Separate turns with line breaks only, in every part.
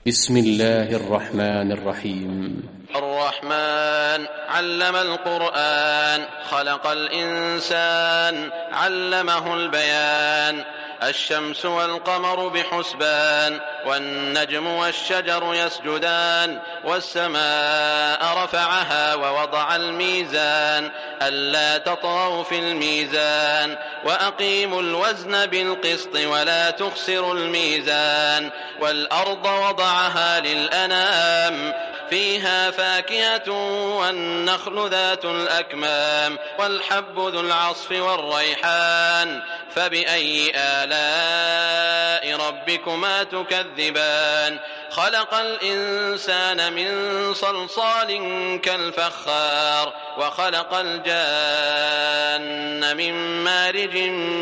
بسم الله الرحمن الرحيم.
الرحمن علم القرآن، خلق الإنسان، علمه البيان. الشمس والقمر بحسبان، والنجم والشجر يسجدان. والسماء رفعها ووضع الميزان، ألا تطغوا في الميزان. وأقيموا الوزن بالقسط ولا تخسروا الميزان. والأرض وضعها للأنام، فيها فاكهة والنخل ذات الأكمام، والحب ذو العصف والريحان. فبأي آلاء ربكما تكذبان؟ خلق الإنسان من صلصال كالفخار، وخلق الجان من مارج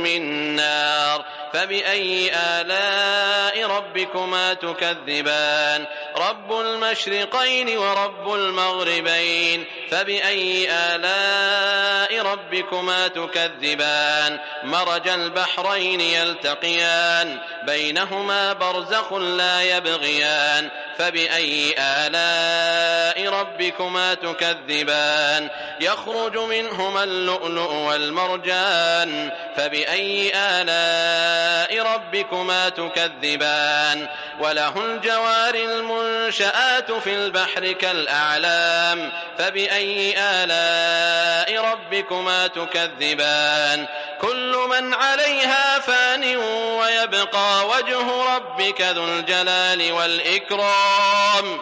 من نار. فبأي آلاء ربكما تكذبان؟ رب المشرقين ورب المغربين. فبأي آلاء ربكما تكذبان؟ مرج البحرين يلتقيان، بينهما برزخ لا يبغيان. فبأي آلاء ربكما تكذبان؟ يخرج منهما اللؤلؤ والمرجان. فبأي آلاء ربكما تكذبان؟ وله الجوار المنشآت في البحر كالأعلام. فبأي آلاء ربكما تكذبان؟ كل من عليها فان، ويبقى وجه ربك ذو الجلال والإكرام.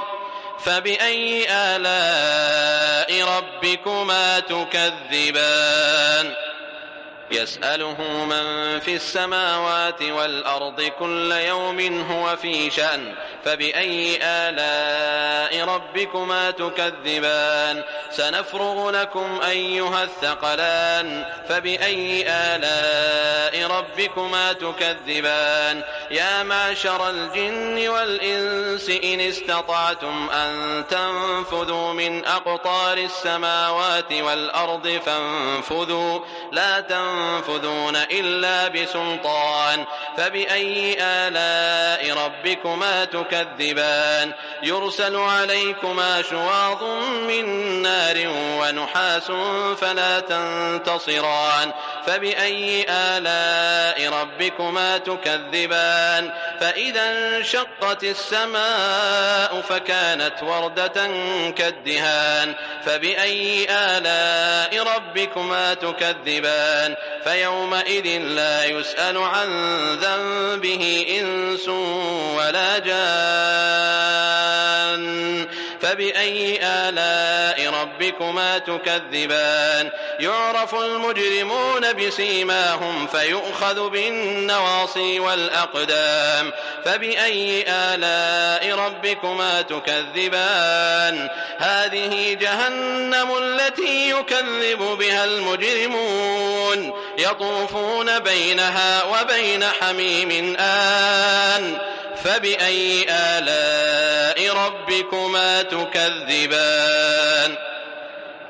فبأي آلاء ربكما تكذبان؟ يسأله من في السماوات والأرض كل يوم هو في شأن. فبأي آلاء ربكما تكذبان؟ سنفرغ لكم أيها الثقلان. فبأي آلاء ربكما تكذبان؟ يا معشر الجن والإنس إن استطعتم أن تنفذوا من أقطار السماوات والأرض فانفذوا، لا تنفذون إلا بسلطان. فبأي آلاء ربكما تكذبان؟ يرسل عليكما شواظ من نار ونحاس فلا تنتصران. فبأي آلاء ربكما تكذبان؟ فإذا انشقت السماء فكانت وردة كالدهان. فبأي آلاء ربكما تكذبان؟ فيومئذ لا يسأل عن ذنبه إنس ولا جان. فبأي آلاء ربكما تكذبان؟ يعرف المجرمون بسيماهم فيؤخذ بالنواصي والأقدام. فبأي آلاء ربكما تكذبان؟ هذه جهنم التي يكذب بها المجرمون، يطوفون بينها وبين حميم آن. فبأي آلاء ربكما تكذبان؟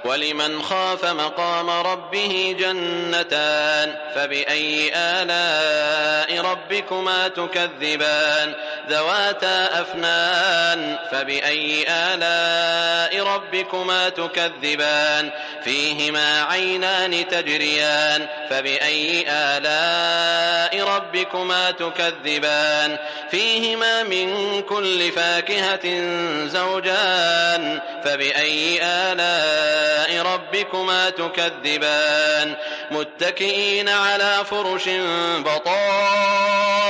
ولمن خاف مقام ربه جنتان. فبأي آلاء ربكما تكذبان؟ ذواتا أفنان. فبأي آلاء ربكما تكذبان؟ فيهما عينان تجريان. فبأي آلاء ربكما تكذبان؟ فيهما من كل فاكهة زوجان. فبأي آلاء ربكما تكذبان؟ متكئين على فرش بطائنها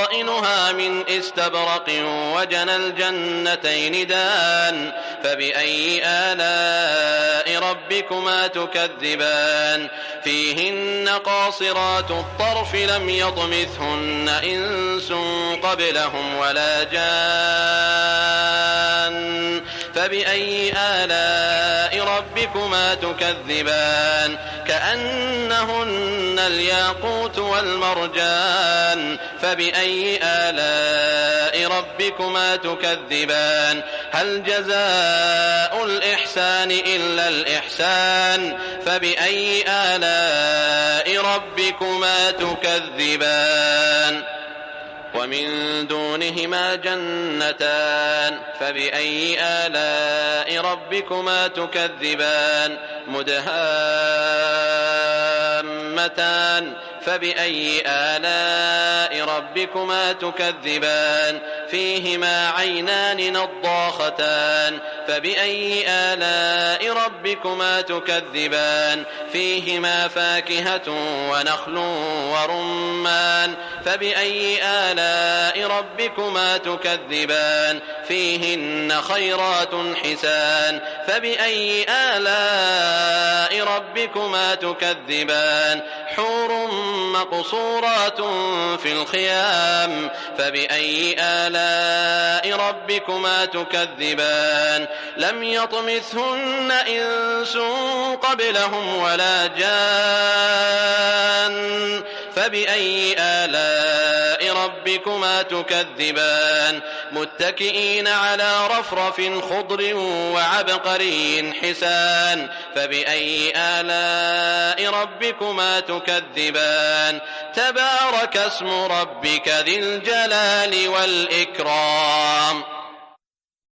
من استبرق وجنى الجنتين دان. فبأي آلاء ربكما تكذبان؟ فيهن قاصرات الطرف لم يطمثهن إنس قبلهم ولا جان. فبأي آلاء ربكما تكذبان؟ كأنهن الياقوت والمرجان. فبأي آلاء ربكما تكذبان؟ هل جزاء الإحسان إلا الإحسان؟ فبأي آلاء ربكما تكذبان؟ ومن دونهما جنتان فبأي آلاء ربكما تكذبان مدهامتان فبأي آلاء ربكما تكذبان فيهما عينان نضاختان فبأي آلاء ربكما تكذبان فيهما فاكهة ونخل ورمان فبأي آلاء ربكما تكذبان فيهن خيرات حسان فبأي آلاء ربكما تكذبان حور مقصورات في الخيام فبأي آلاء ربكما تكذبان لم يطمثهن إنس قبلهم ولا جان فبأي آلاء ربكما تكذبان متكئين على رفرف خضر وعبقري حسان فبأي آلاء ربكما تكذبان تبارك اسم ربك ذي الجلال والإكرام.